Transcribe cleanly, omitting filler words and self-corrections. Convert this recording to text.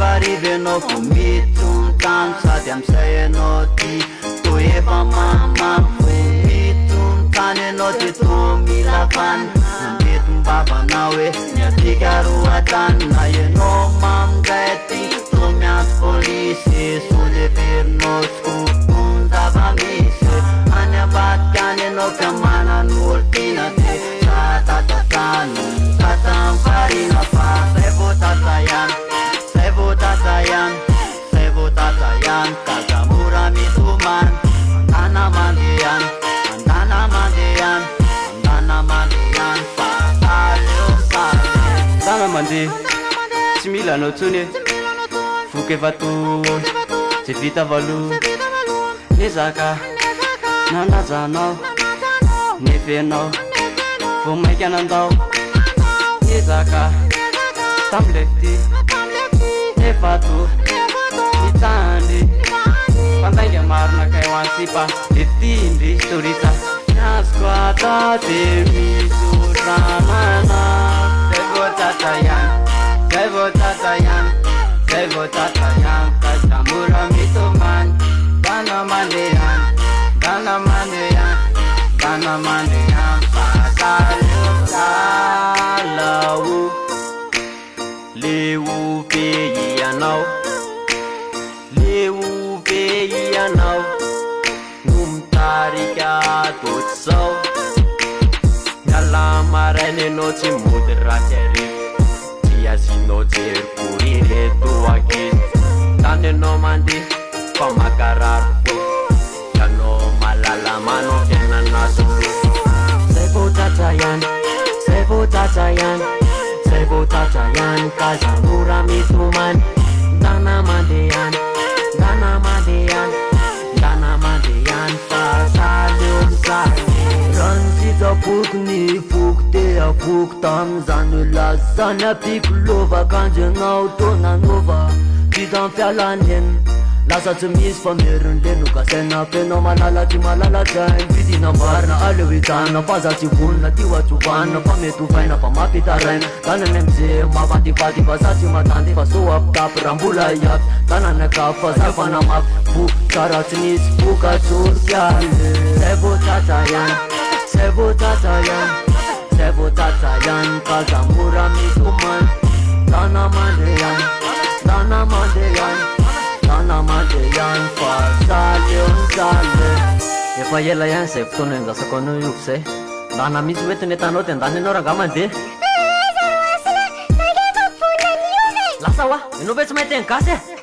varivenao vo mitontany sady am'izay anao ty to efa mamamy vo mitontany anao ty to milafany nambetombavanao hoe miatika roatany na ianao mamindray ty to miantso polisy soleverinao skokony zava-misy any ambadikany anao ka manan'olo tina ty satatatany tatany farina fa zay vo tata ihany zay vo tata ihany zay vo tata ihany tazamora mitomany andana mandeha andana mandeha andana mandeha fa aleo sale tana mandeha tsy mila anao tsony voky efa to zay vita valo ezaka nanazanao nefenao vo mainky anandao ezaka tamlefty efa to nitsandry fandainga marina kay hoansipa etindry storita niazoko ata de misotranana zay vo tata ihany zay vo tata ihany zay vo tata ihany tazamora mitomany dana mandehan dana mandehan dana mandehan fasaleo salao le ove ianao le ove ianao no mitarika toty zao miala marainy anao tsy mody raky arivo tsy azinao jery-kory reto akizy tany anao mandeha fa makararoko anao malala manao fiainanazo zay vo tatra ihany zay vo tatra ihany zay vo tatra ihany kazamora mitomany dana mandehany dana mandehany dana mandehany fa saleo misaly rano sitrapoky ny voky te avoky tam'izany lazany apiko lovakanjo anao to nanova vita ampialany eny lasa tsy misy fa merin'leno ka saina ampianao malalatry malalatsainy vidinambarina aleo hitana fa za tsy vonina ty hoatsovanina fa mety hovaina fa mampitaraina tanany am'ze mavandivaty fa za tsy matandy fa so apitapy raha mbola iavy tanany akafy fa za fa namavy vo tsara tsy nisy vokatsorikyaly zay vo tatra ihany zay vo tatra ihany zay vo tatra ihany kazamora mitomany dana mandehany dana mandehany dana mandehany fa saleo sale efa ela ihany zay fotoana nizasako anao io zay dana misy mety netanao ty andany anao raha nga mandeha lasa hoa anao ve tsy mahiteny gasy e